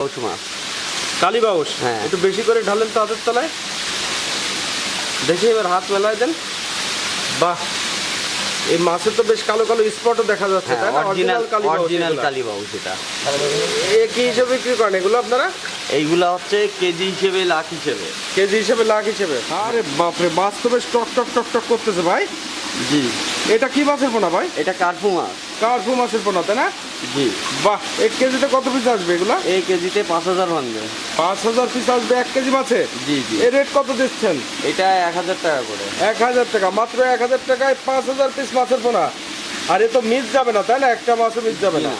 মাছ কালীবাউস, হ্যাঁ। একটু বেশি করে ঢালেন তো হাতের তলায়, দেখি এবার হাত মেলায় দেন। বাহ, এই মাছের তো বেশ কালো কালো স্পটও দেখা যাচ্ছে, তাই না? অরিজিনাল কালীবাউস কালীবাউস এটা। এ কি হিসেবে বিক্রি করেন এগুলো আপনারা? এইগুলা হচ্ছে কেজি হিসেবে, লাখ হিসেবে। কেজি হিসেবে, লাখ হিসেবে? আরে বাপরে, মাছ তো বেশ টক টক টক টক করতেছে ভাই। জি, এটা কি মাছের পোনা ভাই? এটা কার্পু মাছ। কার্পু মাছের পোনা, তাই না? জি। বাহ, 1 কেজিতে কত পিস আসবে এগুলা? এই কেজিতে 5000 ভাঙবে। 5000 পিস আসবে 1 কেজি মাছে? জি জি। এর রেট কত দিচ্ছেন? এটা 1000 টাকা করে। 1000 টাকা, মাত্র 1000 টাকায় 5000 পিস মাছের পোনা। আর এ তো মিস যাবে না, তাই না? একটা মাছও মিস যাবে না।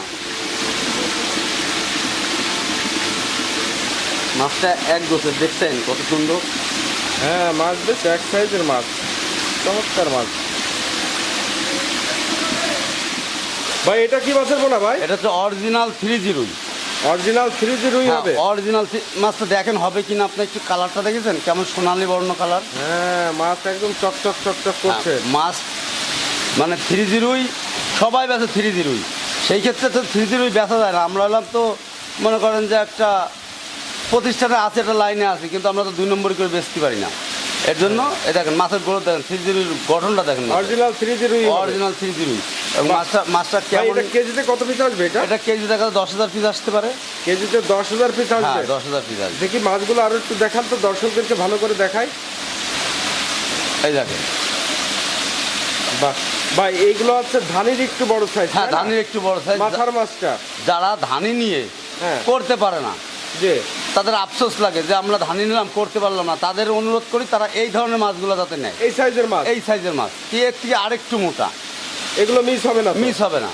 মাছটা এক গোছের, দেখছেন কত সুন্দর? হ্যাঁ, মাছ বেশ এক সাইজের মাছ, চমৎকার মাছ। ভাই এটা কি মাছের পোনা ভাই? এটা হচ্ছে অরিজিনাল 3G রুই। অরিজিনাল 3G রুই হবে? অরিজিনাল মাছটা দেখেন হবে কিনা, আপনি একটু কালারটা দেখেছেন কেমন সোনালী বর্ণ কালার? হ্যাঁ, মাছ একদম চকচক চকচক করছে। মাছ মানে 3G রুই, সবাই বেচে 3G রুই। সেই ক্ষেত্রে তো 3G রুই বেচা যায় না। আমরা হলাম তো মনে করেন যে একটা প্রতিষ্ঠানে আছে, একটা লাইনে আছে, কিন্তু আমরা তো 2 নম্বর করে বেচতে পারি না। এর জন্য এই দেখেন মাছের গ্রোথ দেখেন, 3G রুইর গঠনটা দেখেন। অরিজিনাল 3G রুই, অরিজিনাল 3G রুই। মাছটা ভাই কেমন? এটা কেজিতে কত পিস আসবে এটা? এটা কেজি দেখা 10,000 পিস আসতে পারে। কেজিতে 10,000 পিস আসবে? হ্যাঁ, 10,000 পিস আসবে। দেখি মাছগুলো আরো একটু দেখান তো, দর্শকদেরকে ভালো করে দেখাই। এই দেখেন। বাহ ভাই, এইগুলো হচ্ছে ধানের একটু বড় সাইজ। হ্যাঁ, ধানের একটু বড় সাইজ। মাথার মাছটা যারা ধানি নিয়ে হ্যাঁ করতে পারে না, যে তাদের আফসোস লাগে যে আমরা ধানি নিলাম করতে পারলাম না, তাদের অনুরোধ করি তারা এই ধরনের মাছগুলো যাতে নেয়। এই সাইজের মাছ, এই সাইজের মাছ, এর থেকে আরেকটু মোটা, এগুলো মিস হবে না? মিস হবে না।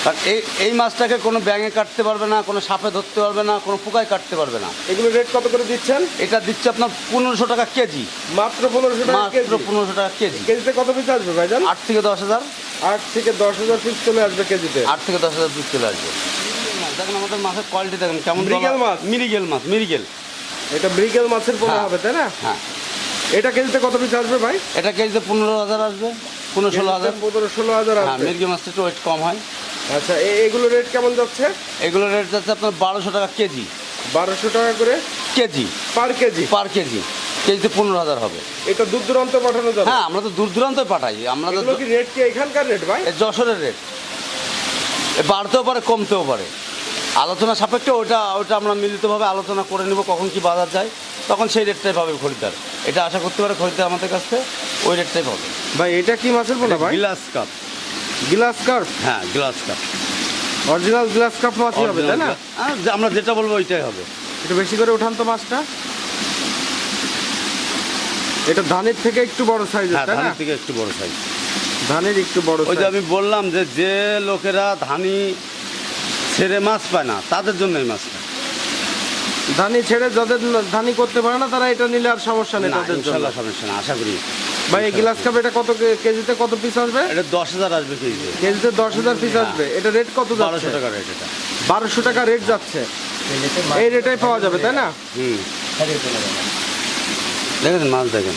কারণ এই মাছটাকে কোনো ব্যাঙে কাটতে পারবে না, কোনো সাপে ধরতে পারবে না, কোনো পোকায় কাটতে পারবে না। এগুলো রেট কত করে দিচ্ছেন? এটা দিচ্ছে আপনার 1500 টাকা কেজি। মাত্র 1500 টাকা কেজি? মাত্র 1500 টাকা কেজি। কেজিতে কত পিস আসবে ভাইজান? 8 থেকে 10,000। 8 থেকে 10,000 পিস চলে আসবে কেজিতে। 8 থেকে 10,000 পিস চলে আসবে। দেখেন আমাদের মাছের কোয়ালিটি দেখেন কেমন। মৃগেল মাছ? মিরিগেল মাছ, মিরিগেল। এটা মৃগেল মাছের পোনা হবে, তাই না? হ্যাঁ। এটা কেজিতে কত পিস আসবে ভাই? এটা কেজিতে 15,000 আসবে, 15-16,000। 15-16,000 হ্যাঁ, আসবে। মিরগি মাছটা একটু ওয়েট কম হয়। আচ্ছা, এগুলো রেট কেমন যাচ্ছে? এগুলো রেট যাচ্ছে আপনার 1200 টাকা কেজি। 1200 টাকা করে কেজি, পার কেজি? পার কেজি। কেজিতে 15,000 হবে। এটা দূর দূরান্ত পাঠানো যাবে? হ্যাঁ, আমরা তো দূর দূরান্ত পাঠাই। আমরা তো এগুলো কি রেট কি এখানকার রেট ভাই? যশোরের রেট, বাড়তেও পারে কমতেও পারে, আলোচনা সাপেক্ষে। ওটা আমরা মিলিতভাবে আলোচনা করে নেব, কখন কি বাজার যায় তখন সেই রেটটাই পাবে খরিদ্দার। এটা আশা করতে পারে খরিদ্দার আমাদের কাছ থেকে ওই রেটটাই পাবে। ভাই এটা কি মাছের পোনা ভাই? Glass carp. Glass carp? হ্যাঁ, glass carp. Original glass carp মাছই হবে, তাই না? আমরা যেটা বলবো ওইটাই হবে। একটু বেশি করে উঠান তো মাছটা। এটা ধানের থেকে একটু বড় সাইজের, হ্যাঁ, তাই না? ধানের থেকে একটু বড় সাইজ। ধানের একটু বড় ওই যে size। আমি বললাম যে লোকেরা ধানি ছেড়ে মাছ পায় না, তাদের জন্য এই মাছটা। ধানি ছেড়ে যাদের ধানি করতে পারে না, তারা এটা নিলে আর সমস্যা নেই না, তাদের জন্য। ইনশাল্লাহ সমস্যা না, আশা করি। ভাই এই গ্লাস কাপ এটা কত কেজিতে কত পিস আসবে? এটা 10,000 আসবে কেজিতে। কেজিতে 10,000 পিস আসবে। এটা রেট কত যাচ্ছে? 1200 টাকা রেট এটা। 1200 টাকা রেট যাচ্ছে। এই রেটেই পাওয়া যাবে, তাই না? দেখেন মাছ দেখেন।